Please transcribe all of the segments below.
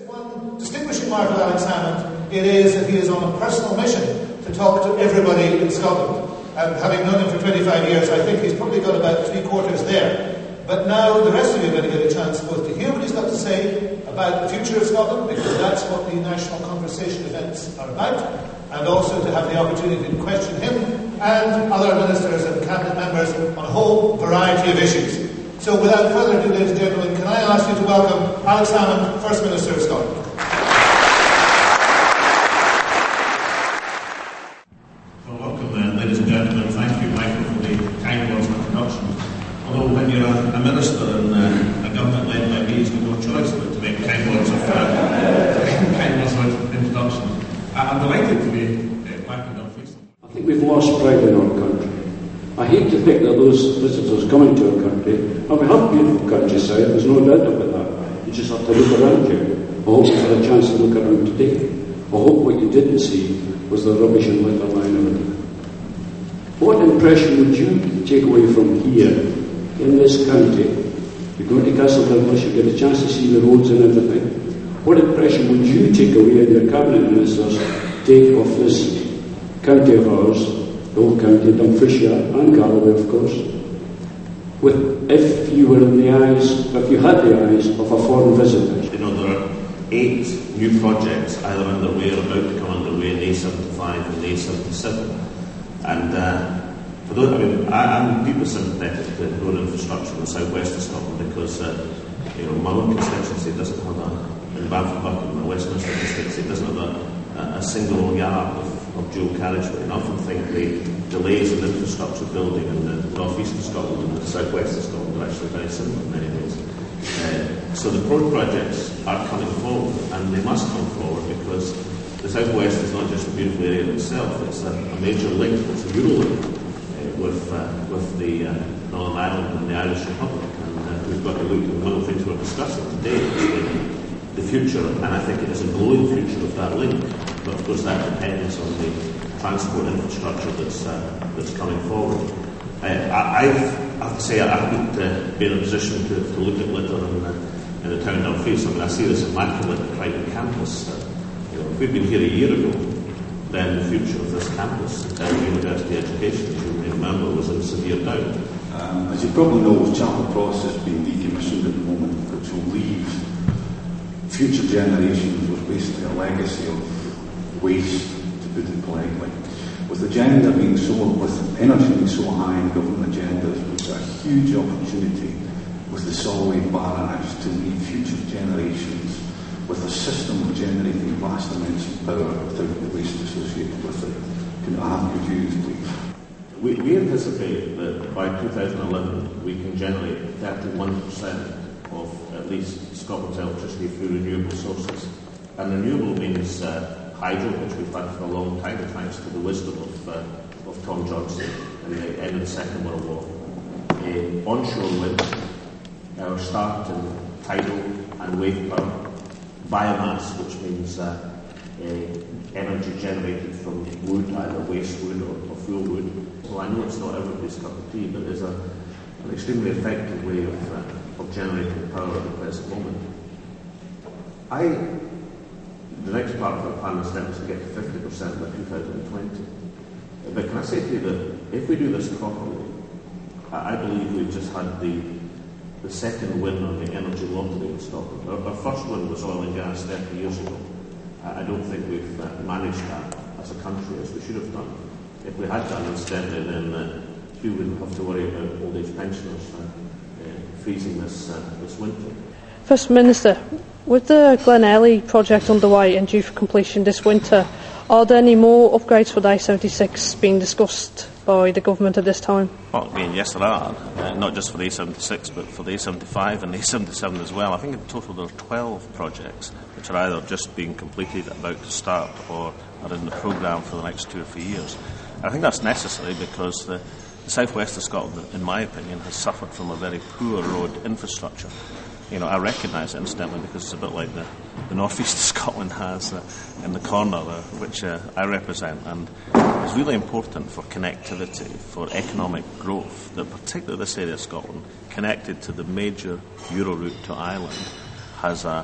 one distinguishing mark of Alex Salmond, it is that he is on a personal mission to talk to everybody in Scotland. And having known him for 25 years, I think he's probably got about 3/4 there. But now the rest of you are going to get a chance both to hear what he's got to say about the future of Scotland, because that's what the national conversation events are about, and also to have the opportunity to question him and other ministers and cabinet members on a whole variety of issues. So without further ado, ladies and gentlemen, can I ask you to welcome Alex Salmond, First Minister of Scotland. Well, welcome, ladies and gentlemen. Thank you, Michael, for the kind words of introduction. Although when you're a minister in a government led by me, you've got no choice but to make kind words of introduction. I'm delighted to be back in Dumfries. I think we've lost pride in our country. I hate to think that those visitors coming to our country, and we have beautiful countryside, there's no doubt about that. You just have to look around you. I hope you had a chance to look around today. I hope what you didn't see was the rubbish and litter lying around. What impression would you take away from here, in this county? You go to Castle Dumfries, you get a chance to see the roads and everything. What impression would you take away, and your cabinet ministers take of this county of ours, the whole county, Dumfriesshire and Galloway, of course, if you were in the eyes, if you had the eyes of a foreign visitor? You know, there are 8 new projects either underway or about to come underway in A75 and A77, and I'm deeply sympathetic to road infrastructure in the southwest of Scotland because my own constituency doesn't have in Bamford Buckingham, the Westminster constituency, doesn't have a single yard of dual carriageway. And I often think the delays in infrastructure building in the north-east of Scotland and the south-west of Scotland are actually very similar in many ways. So the road projects are coming forward, and they must come forward because the south-west is not just a beautiful area in itself, it's a major link, it's a Eurolink with the Northern Ireland and the Irish Republic. And we've got to look at one of the things we're discussing today is the future, and I think it is a glowing future of that link. But of course that depends on the transport infrastructure that's coming forward. I have to say I haven't been in a position to look at litter in the town of Dumfries. I mean, I see this immaculate private campus. If we'd been here a year ago, then the future of this campus, university education, as you may remember, was in severe doubt. As you probably know, Chapel Cross is being decommissioned at the moment, which will leave future generations with basically a legacy of waste, to put it politely. With agenda being with energy being so high in government agendas, we've got a huge opportunity with the solid barrage to leave future generations with a system of generating vast amounts of power without the waste associated with it. Can I have your views, please? We anticipate that by 2011 we can generate 31% of at least Scotland's electricity through renewable sources. And renewable means hydro, which we've had for a long time, thanks to the wisdom of Tom Johnson in the end of the Second World War. Onshore wind, our start in tidal and wave power. Biomass, which means energy generated from wood, either waste wood or fuel wood. Well, I know it's not everybody's cup of tea, but it is an extremely effective way of generating power at the present moment. The next part of our plan is then to get to 50% by 2020. But can I say to you that if we do this properly, I believe we've just had the second win on the energy lottery in Scotland. Our first win was oil and gas 30 years ago. I don't think we've managed that as a country as we should have done. If we had done instead, then we wouldn't have to worry about old age pensioners freezing this winter. First Minister, with the Glenelly project underway and due for completion this winter, are there any more upgrades for the A76 being discussed by the government at this time? Well, yes, there are. Not just for the A76, but for the A75 and the A77 as well. I think in total there are 12 projects which are either just being completed, about to start, or are in the programme for the next 2 or 3 years. And I think that's necessary because the southwest of Scotland, in my opinion, has suffered from a very poor road infrastructure. I recognise it incidentally because it's a bit like the north-east of Scotland has in the corner which I represent, and it's really important for connectivity, for economic growth, that particularly this area of Scotland, connected to the major Euro route to Ireland, has a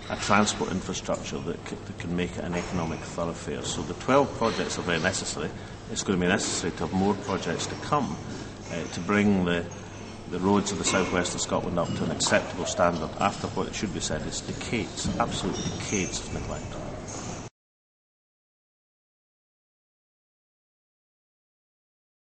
a transport infrastructure that can make it an economic thoroughfare. So the 12 projects are very necessary. It's going to be necessary to have more projects to come to bring the roads of the southwest of Scotland up to an acceptable standard after what it should be said is decades, absolute decades of neglect.